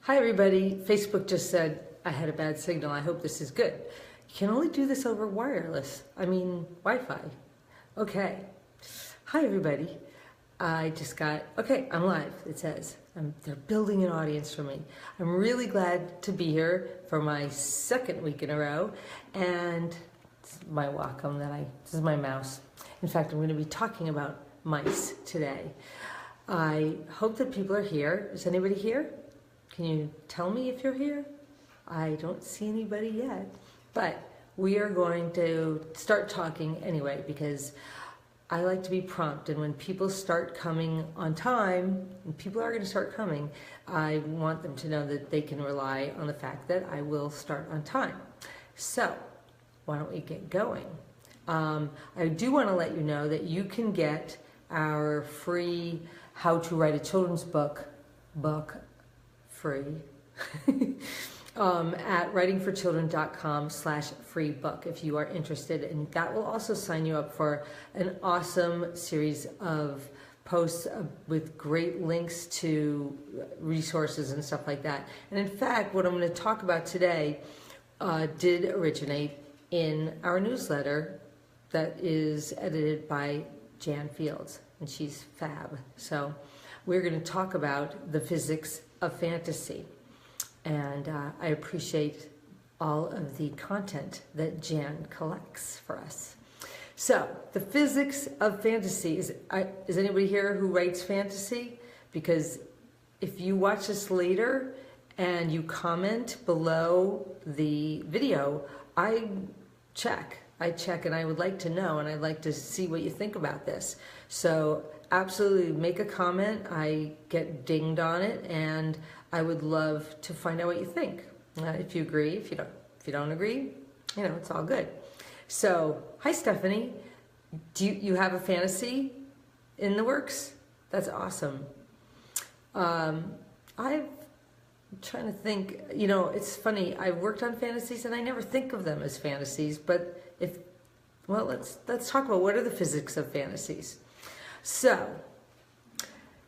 Hi everybody, Facebook just said I had a bad signal. I hope this is good. You can only do this over Wi-Fi. Okay. Hi everybody. I'm live, it says. They're building an audience for me. I'm really glad to be here for my second week in a row. And it's my Wacom this is my mouse. In fact, I'm going to be talking about mice today. I hope that people are here. Is anybody here? Can you tell me if you're here? I don't see anybody yet, but we are going to start talking anyway because I like to be prompt, and when people start coming on time, and people are going to start coming, I want them to know that they can rely on the fact that I will start on time. So, why don't we get going? I do want to let you know that you can get our free How to Write a Children's Book free at writingforchildren.com/free book if you are interested, and that will also sign you up for an awesome series of posts with great links to resources and stuff like that. And in fact, what I'm going to talk about today did originate in our newsletter that is edited by Jan Fields, and she's fab. So we're going to talk about the physics of fantasy, and I appreciate all of the content that Jan collects for us. So the physics of fantasy is anybody here who writes fantasy? Because if you watch this later and you comment below the video, I check and I would like to know, and I'd like to see what you think about this. So absolutely make a comment. I get dinged on it, and I would love to find out what you think. If you agree, if you don't agree, it's all good. So, hi Stephanie. Do you have a fantasy in the works? That's awesome. I'm trying to think, it's funny, I've worked on fantasies and I never think of them as fantasies, but let's talk about what are the physics of fantasies. So,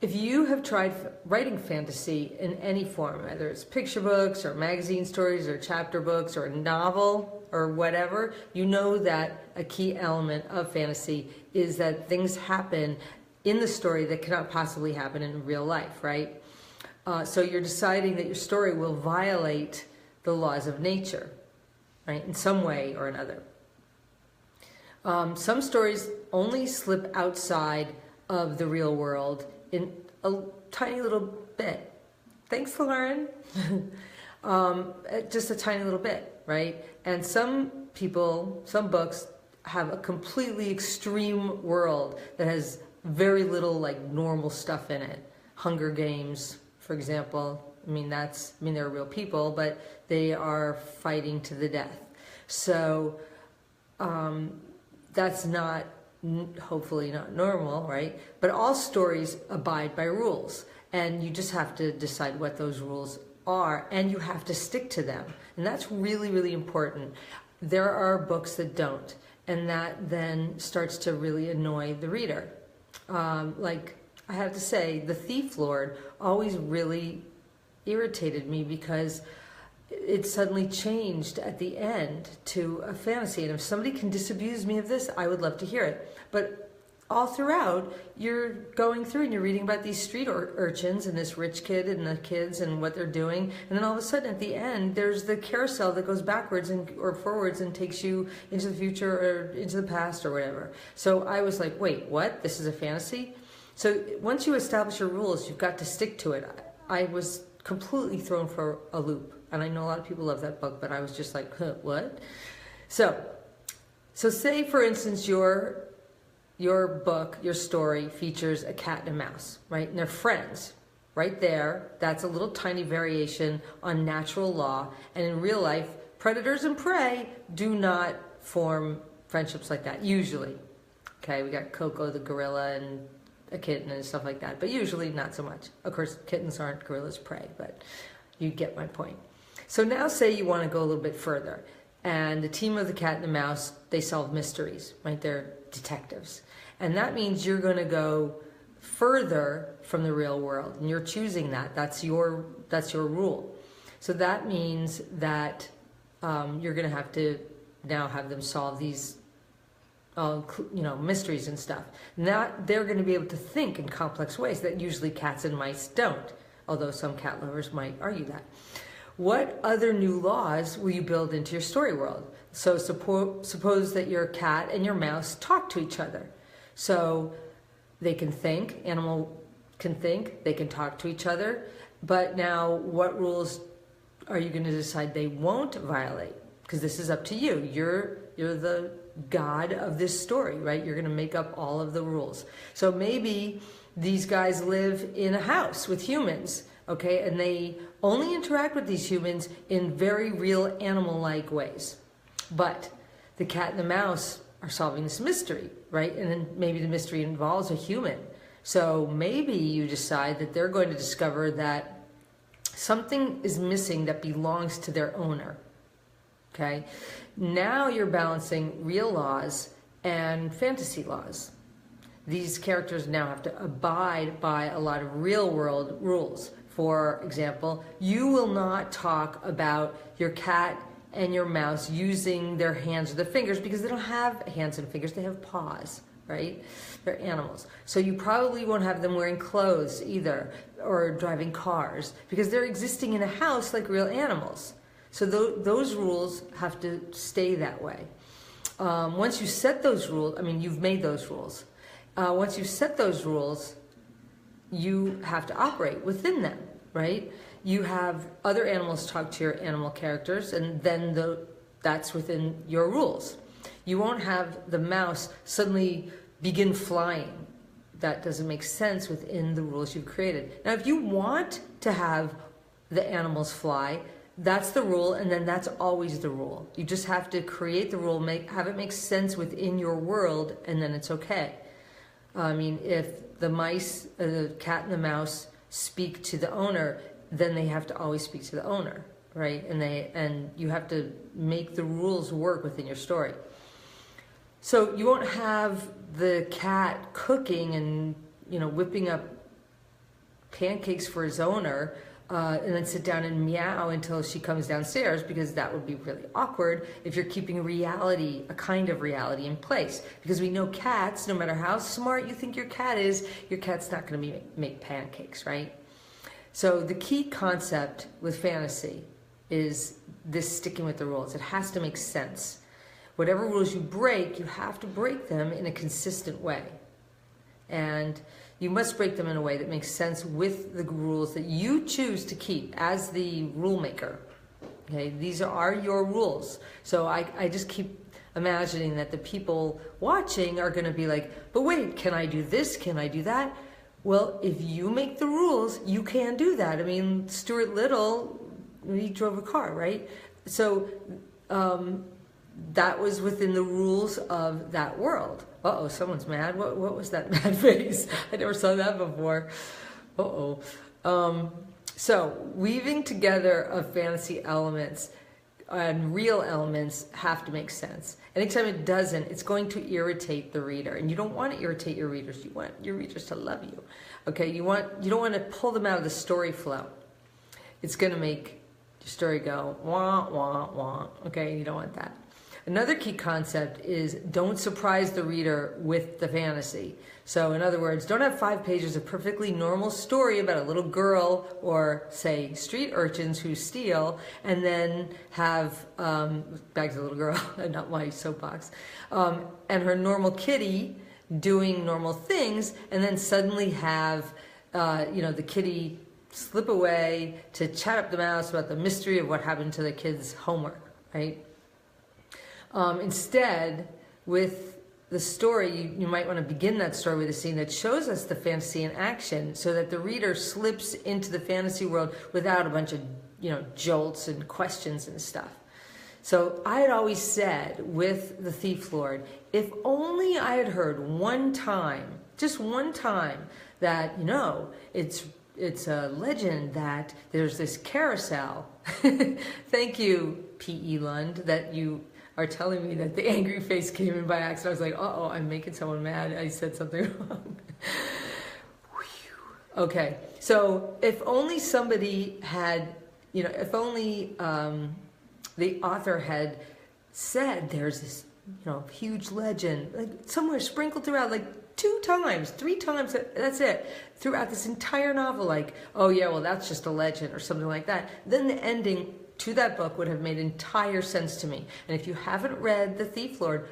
if you have tried writing fantasy in any form, whether it's picture books or magazine stories or chapter books or a novel or whatever, you know that a key element of fantasy is that things happen in the story that cannot possibly happen in real life, right? So you're deciding that your story will violate the laws of nature, right, in some way or another. Some stories only slip outside of the real world in a tiny little bit. Thanks, Lauren. Just a tiny little bit, right? And some books have a completely extreme world that has very little normal stuff in it. Hunger Games, for example. They're real people, but they are fighting to the death. So that's hopefully not normal, right? But all stories abide by rules, and you just have to decide what those rules are, and you have to stick to them. And that's really, really important. There are books that don't, and that then starts to really annoy the reader. I have to say, The Thief Lord always really irritated me because it suddenly changed at the end to a fantasy. And if somebody can disabuse me of this, I would love to hear it. But all throughout, you're going through and you're reading about these street urchins and this rich kid and the kids and what they're doing. And then all of a sudden at the end, there's the carousel that goes backwards or forwards and takes you into the future or into the past or whatever. So I was like, wait, what? This is a fantasy? So once you establish your rules, you've got to stick to it. I was completely thrown for a loop. And I know a lot of people love that book, but I was just like, huh, what? So say, for instance, your book, your story features a cat and a mouse, right? And they're friends. Right there, that's a little tiny variation on natural law. And in real life, predators and prey do not form friendships like that, usually. Okay, we got Coco the gorilla and a kitten and stuff like that, but usually not so much. Of course, kittens aren't gorillas' prey, but you get my point. So now say you want to go a little bit further, and the team of the cat and the mouse, they solve mysteries, right? They're detectives. And that means you're going to go further from the real world, and you're choosing that. That's your rule. So that means that you're going to have to now have them solve these mysteries and stuff. Now they're going to be able to think in complex ways that usually cats and mice don't, although some cat lovers might argue that. What other new laws will you build into your story world? So suppose that your cat and your mouse talk to each other. So they can think, animal can think, they can talk to each other, but now what rules are you going to decide they won't violate? Because this is up to you. You're the god of this story, right? You're going to make up all of the rules. So maybe these guys live in a house with humans, okay, and they only interact with these humans in very real animal-like ways. But the cat and the mouse are solving this mystery, right? And then maybe the mystery involves a human. So maybe you decide that they're going to discover that something is missing that belongs to their owner, okay? Now you're balancing real laws and fantasy laws. These characters now have to abide by a lot of real world rules. For example, you will not talk about your cat and your mouse using their hands or their fingers because they don't have hands and fingers, they have paws, right? They're animals. So you probably won't have them wearing clothes either or driving cars because they're existing in a house like real animals. So those rules have to stay that way. Once you set those rules, I mean, you've made those rules. Once you set those rules, you have to operate within them, right? You have other animals talk to your animal characters, and then that's within your rules. You won't have the mouse suddenly begin flying. That doesn't make sense within the rules you've created. Now, if you want to have the animals fly, that's the rule, and then that's always the rule. You just have to create the rule, have it make sense within your world, and then it's okay. I mean, if the cat and the mouse speak to the owner, then they have to always speak to the owner, right? And you have to make the rules work within your story. So you won't have the cat cooking and whipping up pancakes for his owner, and then sit down and meow until she comes downstairs, because that would be really awkward if you're keeping reality, a kind of reality, in place. Because we know cats, no matter how smart you think your cat's not going to make pancakes, right? So the key concept with fantasy is this sticking with the rules. It has to make sense. Whatever rules you break, you have to break them in a consistent way. And you must break them in a way that makes sense with the rules that you choose to keep as the rule maker. Okay, these are your rules. So I just keep imagining that the people watching are going to be like, but wait, can I do this? Can I do that? Well, if you make the rules, you can do that. I mean, Stuart Little, he drove a car, right? So that was within the rules of that world. Uh-oh, someone's mad. What was that mad face? I never saw that before. Uh-oh. So weaving together of fantasy elements and real elements have to make sense. Anytime it doesn't, it's going to irritate the reader. And you don't want to irritate your readers. You want your readers to love you. Okay, you don't want to pull them out of the story flow. It's going to make your story go wah, wah, wah. Okay, you don't want that. Another key concept is don't surprise the reader with the fantasy. So in other words, don't have 5 pages of perfectly normal story about a little girl or, say, street urchins who steal, and then have, back to the little girl, not my soapbox, and her normal kitty doing normal things, and then suddenly have, the kitty slip away to chat up the mouse about the mystery of what happened to the kid's homework, right? Instead, with the story, you might want to begin that story with a scene that shows us the fantasy in action, so that the reader slips into the fantasy world without a bunch of, jolts and questions and stuff. So I had always said with The Thief Lord, if only I had heard one time, just one time, that, it's a legend that there's this carousel. Thank you, P.E. Lund, that you are telling me that the angry face came in by accident. I was like, uh-oh, I'm making someone mad. I said something wrong. Okay, so if only somebody had, if only the author had said there's this, huge legend, like somewhere sprinkled throughout, like 2 times, 3 times, that's it, throughout this entire novel, like, oh yeah, well that's just a legend or something like that, then the ending to that book would have made entire sense to me. And if you haven't read The Thief Lord,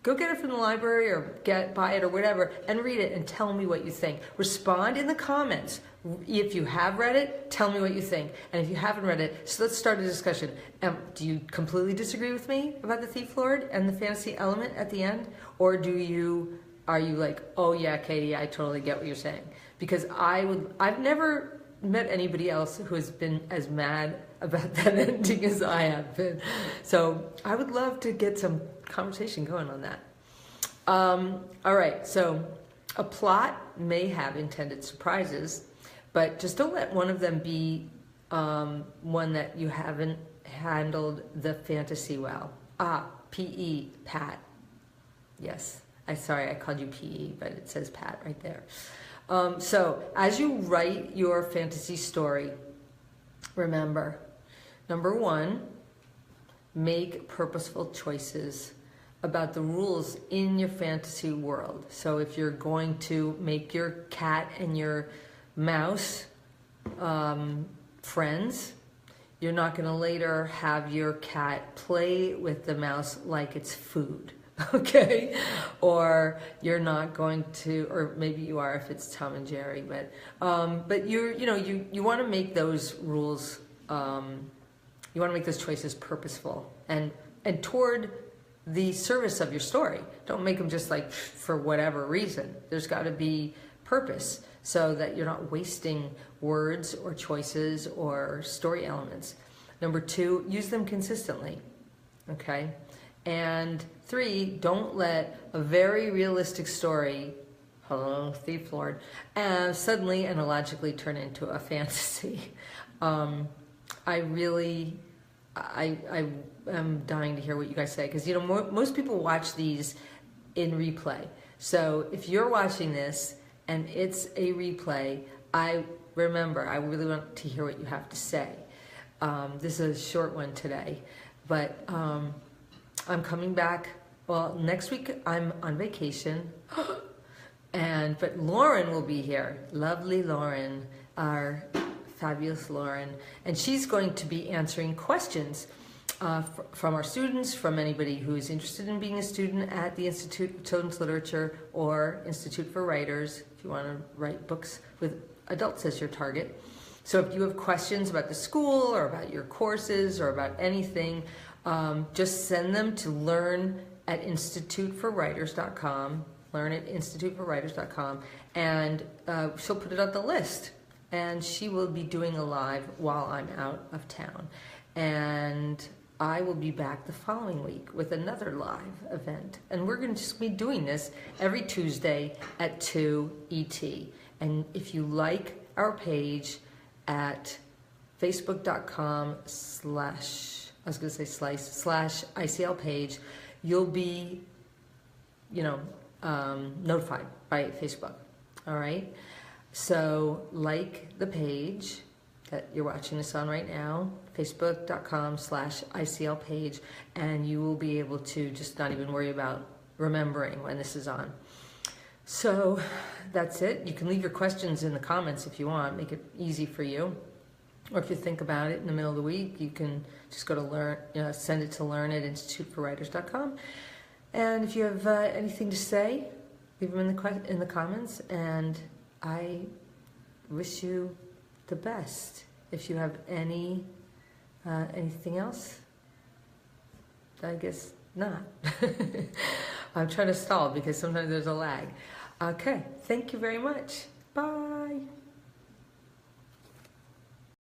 go get it from the library or buy it or whatever and read it and tell me what you think. Respond in the comments. If you have read it, tell me what you think. And if you haven't read it, so let's start a discussion. Do you completely disagree with me about The Thief Lord and the fantasy element at the end? Or are you like, oh yeah, Katie, I totally get what you're saying? Because I've never met anybody else who has been as mad about that ending as I have been. So I would love to get some conversation going on that. All right, so a plot may have intended surprises, but just don't let one of them be one that you haven't handled the fantasy well. P-E, Pat. Yes, sorry I called you P-E, but it says Pat right there. So as you write your fantasy story, remember, number 1, make purposeful choices about the rules in your fantasy world. So if you're going to make your cat and your mouse friends, you're not going to later have your cat play with the mouse like it's food. Okay, or you're not going to, or maybe you are if it's Tom and Jerry, but you want to make those rules, you want to make those choices purposeful and toward the service of your story. Don't make them just like for whatever reason. There's got to be purpose so that you're not wasting words or choices or story elements. Number 2, use them consistently. Okay. And 3, don't let a very realistic story, hello, Thief Lord, suddenly and illogically turn into a fantasy. I am dying to hear what you guys say, because most people watch these in replay. So if you're watching this and it's a replay, I really want to hear what you have to say. This is a short one today, but I'm coming back. Well, next week I'm on vacation, but Lauren will be here. Lovely Lauren, our fabulous Lauren, and she's going to be answering questions from our students, from anybody who is interested in being a student at the Institute of Children's Literature or Institute for Writers, if you want to write books with adults as your target. So if you have questions about the school or about your courses or about anything, just send them to learn@instituteforwriters.com, learn@instituteforwriters.com, and she'll put it on the list. And she will be doing a live while I'm out of town. And I will be back the following week with another live event. And we're going to just be doing this every Tuesday at 2 ET. And if you like our page at facebook.com/ICL page, you'll be, notified by Facebook. All right. So like the page that you're watching this on right now, facebook.com/ICL page, and you will be able to just not even worry about remembering when this is on. So that's it. You can leave your questions in the comments if you want, make it easy for you. Or if you think about it in the middle of the week, you can just go to send it to learn@instituteforwriters.com. And if you have anything to say, leave them in the comments, and I wish you the best. If you have anything else, I guess not. I'm trying to stall because sometimes there's a lag. Okay, thank you very much. Bye.